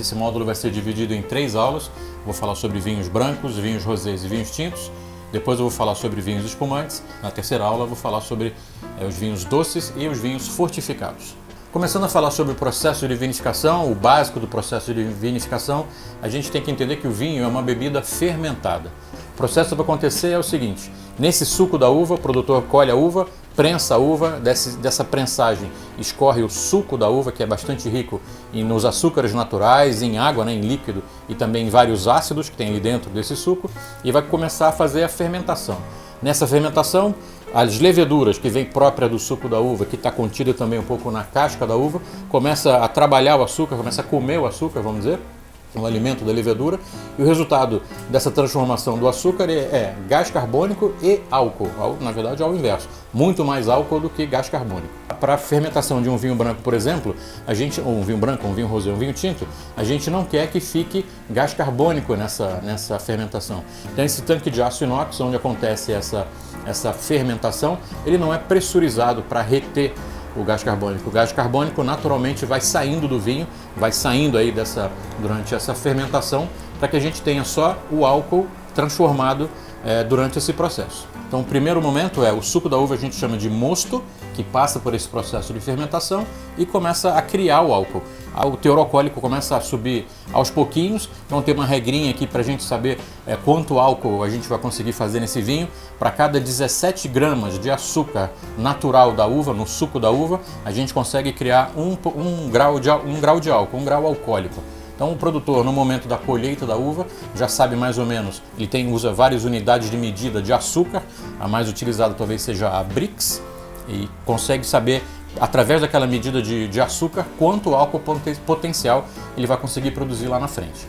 Esse módulo vai ser dividido em 3 aulas. Vou falar sobre vinhos brancos, vinhos rosés e vinhos tintos. Depois eu vou falar sobre vinhos espumantes. Na terceira aula eu vou falar sobre os vinhos doces e os vinhos fortificados. Começando a falar sobre o processo de vinificação, o básico do processo de vinificação, a gente tem que entender que o vinho é uma bebida fermentada. O processo para acontecer é o seguinte: nesse suco da uva, o produtor colhe a uva, prensa a uva, dessa prensagem escorre o suco da uva, que é bastante rico nos açúcares naturais, em água, né, em líquido, e também em vários ácidos que tem ali dentro desse suco, e vai começar a fazer a fermentação. Nessa fermentação, as leveduras que vem própria do suco da uva, que está contida também um pouco na casca da uva, começa a trabalhar o açúcar, começa a comer o açúcar, vamos dizer, o alimento da levedura, e o resultado dessa transformação do açúcar é gás carbônico e álcool, na verdade ao inverso, muito mais álcool do que gás carbônico. Para a fermentação de um vinho branco, por exemplo, ou um vinho branco, um vinho rosé, um vinho tinto, a gente não quer que fique gás carbônico nessa fermentação. Então esse tanque de aço inox, onde acontece essa fermentação, ele não é pressurizado para reter o gás carbônico. O gás carbônico naturalmente vai saindo do vinho, vai saindo aí durante essa fermentação, para que a gente tenha só o álcool transformado durante esse processo. Então o primeiro momento o suco da uva, a gente chama de mosto, que passa por esse processo de fermentação e começa a criar o álcool. O teor alcoólico começa a subir aos pouquinhos, então tem uma regrinha aqui para a gente saber quanto álcool a gente vai conseguir fazer nesse vinho. Para cada 17 gramas de açúcar natural da uva, no suco da uva, a gente consegue criar um grau de álcool, um grau alcoólico. Então o produtor, no momento da colheita da uva, já sabe mais ou menos, ele usa várias unidades de medida de açúcar, a mais utilizada talvez seja a Brix, e consegue saber, através daquela medida de açúcar, quanto álcool potencial ele vai conseguir produzir lá na frente.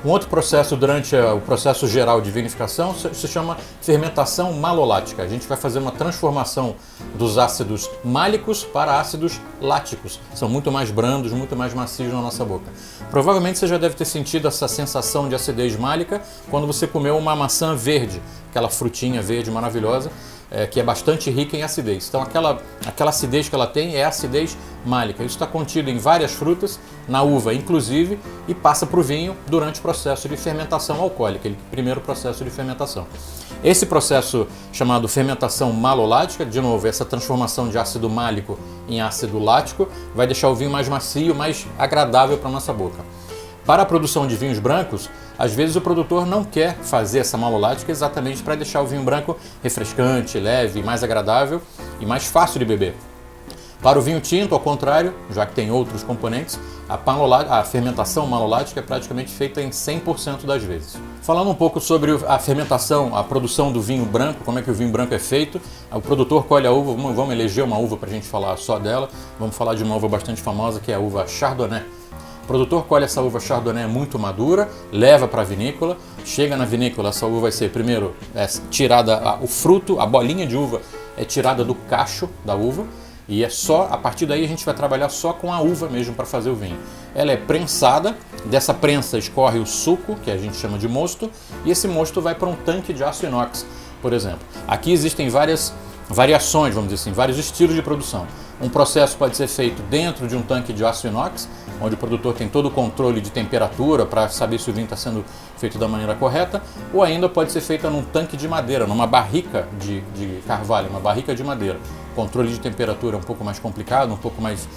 Um outro processo durante o processo geral de vinificação se chama fermentação malolática. A gente vai fazer uma transformação dos ácidos málicos para ácidos láticos. São muito mais brandos, muito mais macios na nossa boca. Provavelmente você já deve ter sentido essa sensação de acidez málica quando você comeu uma maçã verde, aquela frutinha verde maravilhosa, que é bastante rica em acidez. Então aquela acidez que ela tem é acidez málica. Isso está contido em várias frutas, na uva inclusive, e passa para o vinho durante o processo de fermentação alcoólica, aquele primeiro processo de fermentação. Esse processo chamado fermentação malolática, de novo, essa transformação de ácido málico em ácido lático, vai deixar o vinho mais macio, mais agradável para a nossa boca. Para a produção de vinhos brancos, às vezes o produtor não quer fazer essa malolática exatamente para deixar o vinho branco refrescante, leve, mais agradável e mais fácil de beber. Para o vinho tinto, ao contrário, já que tem outros componentes, a fermentação malolática é praticamente feita em 100% das vezes. Falando um pouco sobre a fermentação, a produção do vinho branco, como é que o vinho branco é feito, o produtor colhe a uva, vamos eleger uma uva para a gente falar só dela, vamos falar de uma uva bastante famosa que é a uva Chardonnay. O produtor colhe essa uva Chardonnay muito madura, leva para a vinícola, chega na vinícola, essa uva vai ser primeiro tirada, o fruto, a bolinha de uva é tirada do cacho da uva, e a partir daí a gente vai trabalhar só com a uva mesmo para fazer o vinho. Ela é prensada, dessa prensa escorre o suco, que a gente chama de mosto, e esse mosto vai para um tanque de aço inox, por exemplo. Aqui existem várias variações, vamos dizer assim, vários estilos de produção. Um processo pode ser feito dentro de um tanque de aço inox, onde o produtor tem todo o controle de temperatura para saber se o vinho está sendo feito da maneira correta, ou ainda pode ser feita num tanque de madeira, numa barrica de carvalho, uma barrica de madeira. O controle de temperatura é um pouco mais complicado, um pouco mais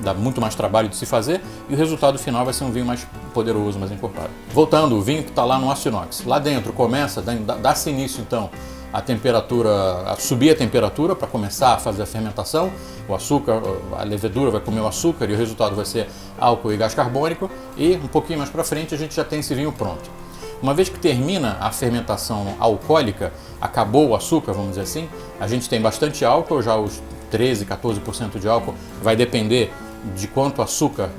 dá muito mais trabalho de se fazer, e o resultado final vai ser um vinho mais poderoso, mais encorpado. Voltando, o vinho que está lá no aço inox, lá dentro começa, dá-se início então a subir a temperatura para começar a fazer a fermentação. O açúcar, a levedura vai comer o açúcar e o resultado vai ser álcool e gás carbônico, e um pouquinho mais para frente a gente já tem esse vinho pronto. Uma vez que termina a fermentação alcoólica, acabou o açúcar, vamos dizer assim, a gente tem bastante álcool, já os 13, 14% de álcool, vai depender de quanto açúcar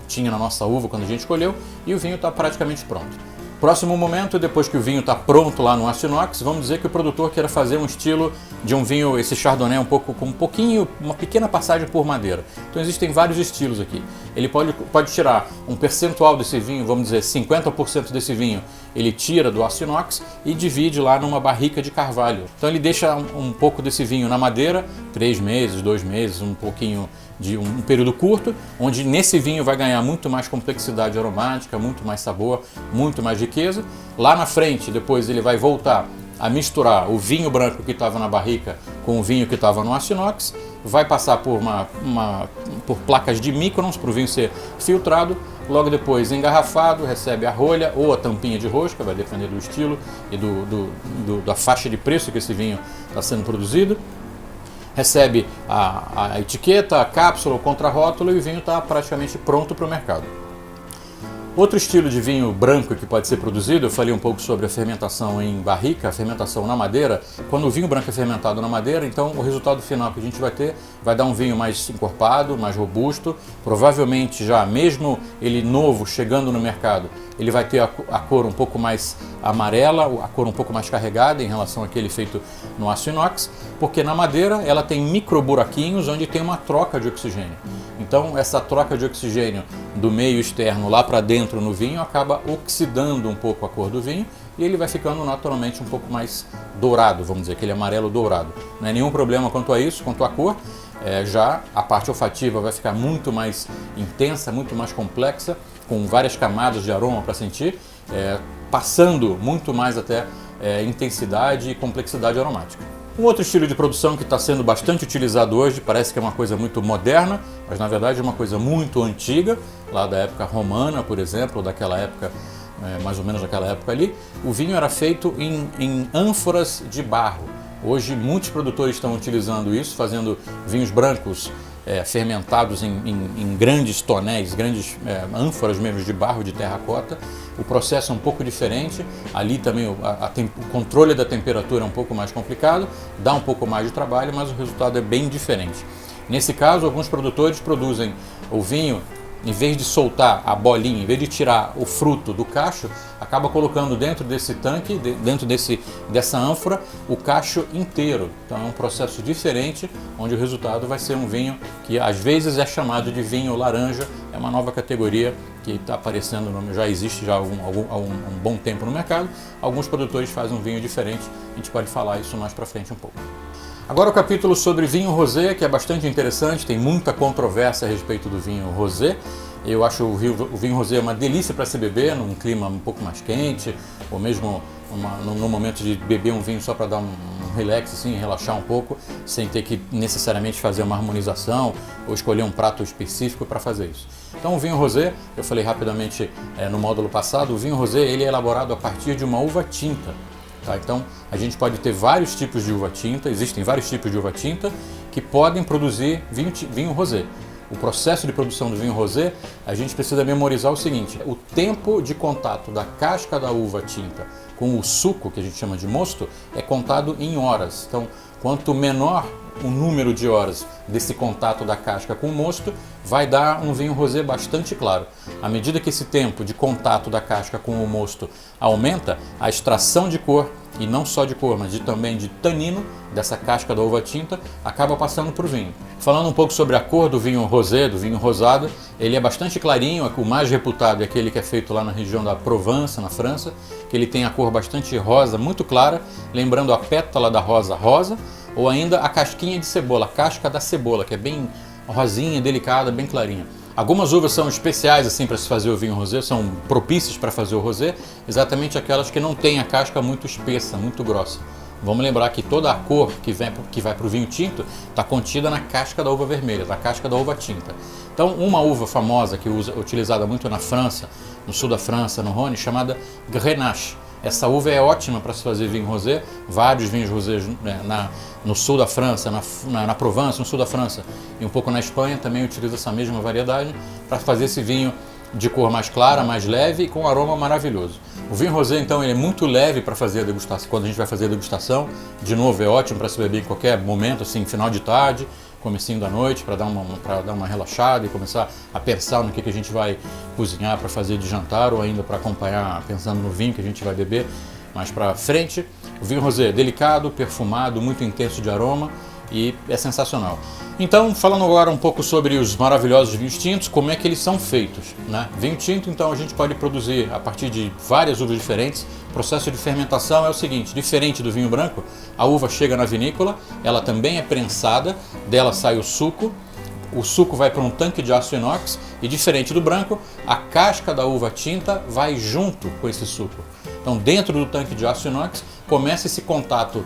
tinha na nossa uva quando a gente escolheu, e o vinho está praticamente pronto. Próximo momento, depois que o vinho está pronto lá no aço inox, vamos dizer que o produtor queira fazer um estilo de um vinho, esse Chardonnay com um pouquinho, uma pequena passagem por madeira. Então existem vários estilos aqui. Ele pode tirar um percentual desse vinho, vamos dizer 50% desse vinho, ele tira do aço inox e divide lá numa barrica de carvalho. Então ele deixa um pouco desse vinho na madeira, 3 meses, 2 meses, um pouquinho de um período curto, onde nesse vinho vai ganhar muito mais complexidade aromática, muito mais sabor, muito mais riqueza. Lá na frente, depois ele vai voltar a misturar o vinho branco que estava na barrica com o vinho que estava no aço inox, vai passar por por placas de microns para o vinho ser filtrado, logo depois engarrafado, recebe a rolha ou a tampinha de rosca, vai depender do estilo e da faixa de preço que esse vinho está sendo produzido. Recebe a etiqueta, a cápsula, o contrarótulo e o vinho está praticamente pronto para o mercado. Outro estilo de vinho branco que pode ser produzido, eu falei um pouco sobre a fermentação em barrica, a fermentação na madeira. Quando o vinho branco é fermentado na madeira, então o resultado final que a gente vai ter vai dar um vinho mais encorpado, mais robusto, provavelmente já mesmo ele novo chegando no mercado, ele vai ter a cor um pouco mais amarela, a cor um pouco mais carregada em relação àquele feito no aço inox, porque na madeira ela tem micro buraquinhos onde tem uma troca de oxigênio. Então essa troca de oxigênio do meio externo lá para dentro no vinho acaba oxidando um pouco a cor do vinho e ele vai ficando naturalmente um pouco mais dourado, vamos dizer, aquele amarelo dourado. Não é nenhum problema quanto a isso, quanto à cor. Já a parte olfativa vai ficar muito mais intensa, muito mais complexa, com várias camadas de aroma para sentir, passando muito mais até intensidade e complexidade aromática. Um outro estilo de produção que está sendo bastante utilizado hoje, parece que é uma coisa muito moderna, mas na verdade é uma coisa muito antiga, lá da época romana, por exemplo, daquela época, mais ou menos daquela época ali. O vinho era feito em ânforas de barro. Hoje muitos produtores estão utilizando isso, fazendo vinhos brancos fermentados em grandes tonéis, grandes ânforas mesmo de barro, de terracota. O processo é um pouco diferente, ali também o controle da temperatura é um pouco mais complicado, dá um pouco mais de trabalho, mas o resultado é bem diferente. Nesse caso, alguns produtores produzem o vinho, em vez de soltar a bolinha, em vez de tirar o fruto do cacho, acaba colocando dentro desse tanque, dentro dessa ânfora, o cacho inteiro. Então é um processo diferente, onde o resultado vai ser um vinho que às vezes é chamado de vinho laranja, é uma nova categoria que está aparecendo, já existe já há um bom tempo no mercado. Alguns produtores fazem um vinho diferente, a gente pode falar isso mais para frente um pouco. Agora o capítulo sobre vinho rosé, que é bastante interessante, tem muita controvérsia a respeito do vinho rosé. Eu acho o vinho rosé uma delícia para se beber, num clima um pouco mais quente, ou mesmo no momento de beber um vinho só para dar um relax, assim, relaxar um pouco, sem ter que necessariamente fazer uma harmonização ou escolher um prato específico para fazer isso. Então o vinho rosé, eu falei rapidamente no módulo passado, o vinho rosé ele é elaborado a partir de uma uva tinta. Tá? Então a gente pode ter vários tipos de uva tinta, existem vários tipos de uva tinta que podem produzir vinho rosé. O processo de produção do vinho rosé, a gente precisa memorizar o seguinte: o tempo de contato da casca da uva tinta com o suco, que a gente chama de mosto, é contado em horas. Então, quanto menor o número de horas desse contato da casca com o mosto, vai dar um vinho rosé bastante claro. À medida que esse tempo de contato da casca com o mosto aumenta, a extração de cor, e não só de cor, mas também de tanino dessa casca da uva tinta, acaba passando para o vinho. Falando um pouco sobre a cor do vinho rosé, do vinho rosado, ele é bastante clarinho, o mais reputado é aquele que é feito lá na região da Provence, na França, que ele tem a cor bastante rosa, muito clara, lembrando a pétala da rosa rosa, ou ainda a casquinha de cebola, a casca da cebola, que é bem rosinha, delicada, bem clarinha. Algumas uvas são especiais assim para se fazer o vinho rosé, são propícias para fazer o rosé, exatamente aquelas que não têm a casca muito espessa, muito grossa. Vamos lembrar que toda a cor que vai para o vinho tinto está contida na casca da uva vermelha, na casca da uva tinta. Então, uma uva famosa que utilizada muito na França, no sul da França, no Rhône, chamada Grenache. Essa uva é ótima para se fazer vinho rosé, vários vinhos rosés no sul da França, na Provence, no sul da França e um pouco na Espanha também utiliza essa mesma variedade para fazer esse vinho de cor mais clara, mais leve e com um aroma maravilhoso. O vinho rosé então ele é muito leve para fazer a degustação, quando a gente vai fazer a degustação, de novo é ótimo para se beber em qualquer momento, assim, final de tarde, comecinho da noite, para dar uma relaxada e começar a pensar no que a gente vai cozinhar para fazer de jantar ou ainda para acompanhar, pensando no vinho que a gente vai beber mais para frente. O vinho rosé delicado, perfumado, muito intenso de aroma e é sensacional. Então, falando agora um pouco sobre os maravilhosos vinhos tintos, como é que eles são feitos, né? Vinho tinto, então, a gente pode produzir a partir de várias uvas diferentes. O processo de fermentação é o seguinte: diferente do vinho branco, a uva chega na vinícola, ela também é prensada, dela sai o suco vai para um tanque de aço inox e, diferente do branco, a casca da uva tinta vai junto com esse suco. Então, dentro do tanque de aço inox, começa esse contato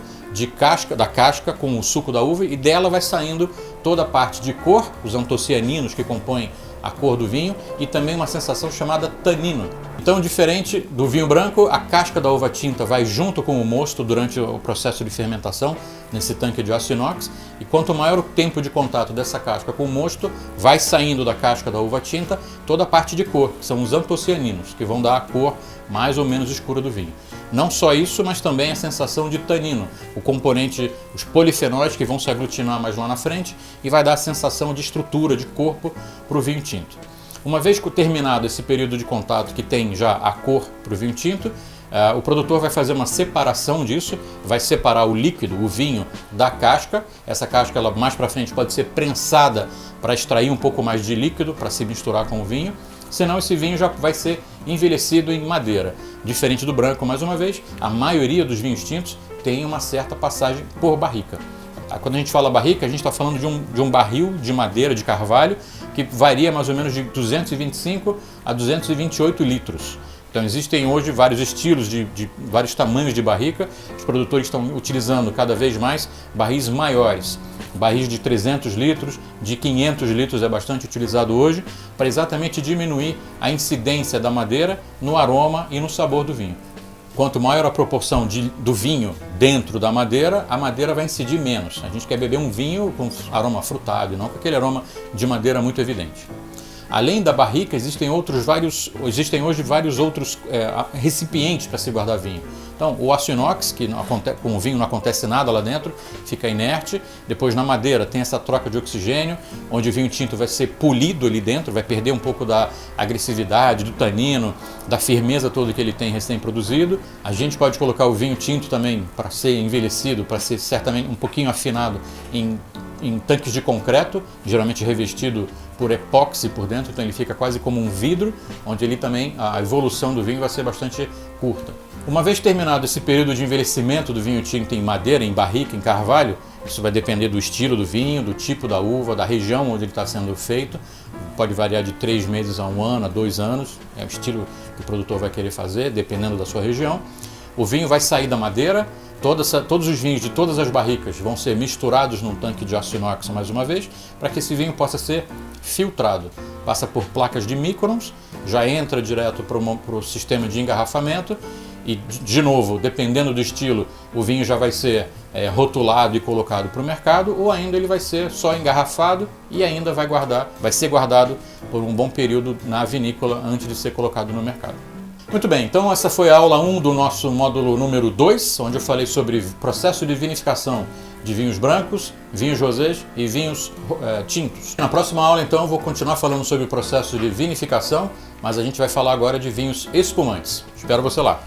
da casca com o suco da uva e dela vai saindo toda a parte de cor, os antocianinos que compõem a cor do vinho e também uma sensação chamada tanino. Então, diferente do vinho branco, a casca da uva tinta vai junto com o mosto durante o processo de fermentação nesse tanque de aço inox e quanto maior o tempo de contato dessa casca com o mosto, vai saindo da casca da uva tinta toda a parte de cor, que são os antocianinos, que vão dar a cor mais ou menos escura do vinho. Não só isso, mas também a sensação de tanino, o componente, os polifenóis que vão se aglutinar mais lá na frente e vai dar a sensação de estrutura, de corpo para o vinho tinto. Uma vez terminado esse período de contato que tem já a cor para o vinho tinto, o produtor vai fazer uma separação disso, vai separar o líquido, o vinho, da casca. Essa casca, ela mais para frente pode ser prensada para extrair um pouco mais de líquido para se misturar com o vinho. Senão esse vinho já vai ser envelhecido em madeira. Diferente do branco, mais uma vez, a maioria dos vinhos tintos tem uma certa passagem por barrica. Quando a gente fala barrica, a gente está falando de um barril de madeira de carvalho que varia mais ou menos de 225 a 228 litros. Então existem hoje vários estilos, de vários tamanhos de barrica. Os produtores estão utilizando cada vez mais barris maiores. Barris de 300 litros, de 500 litros é bastante utilizado hoje, para exatamente diminuir a incidência da madeira no aroma e no sabor do vinho. Quanto maior a proporção do vinho dentro da madeira, a madeira vai incidir menos. A gente quer beber um vinho com aroma frutado, não com aquele aroma de madeira muito evidente. Além da barrica, existem hoje vários outros recipientes para se guardar vinho. Então, o aço inox, que com o vinho não acontece nada lá dentro, fica inerte. Depois, na madeira, tem essa troca de oxigênio, onde o vinho tinto vai ser polido ali dentro, vai perder um pouco da agressividade, do tanino, da firmeza toda que ele tem recém-produzido. A gente pode colocar o vinho tinto também para ser envelhecido, para ser certamente um pouquinho afinado em tanques de concreto, geralmente revestido por epóxi por dentro, então ele fica quase como um vidro, onde ele também, a evolução do vinho vai ser bastante curta. Uma vez terminado esse período de envelhecimento do vinho tinto em madeira, em barrica, em carvalho, isso vai depender do estilo do vinho, do tipo da uva, da região onde ele está sendo feito, pode variar de 3 meses a 1 ano, a 2 anos, é o estilo que o produtor vai querer fazer, dependendo da sua região. O vinho vai sair da madeira, todos os vinhos de todas as barricas vão ser misturados num tanque de aço inox mais uma vez, para que esse vinho possa ser filtrado. Passa por placas de microns, já entra direto para o sistema de engarrafamento e, de novo, dependendo do estilo, o vinho já vai ser rotulado e colocado para o mercado, ou ainda ele vai ser só engarrafado e ainda vai ser guardado por um bom período na vinícola antes de ser colocado no mercado. Muito bem, então essa foi a aula 1 do nosso módulo número 2, onde eu falei sobre processo de vinificação de vinhos brancos, vinhos rosés e vinhos tintos. Na próxima aula, então, eu vou continuar falando sobre o processo de vinificação, mas a gente vai falar agora de vinhos espumantes. Espero você lá!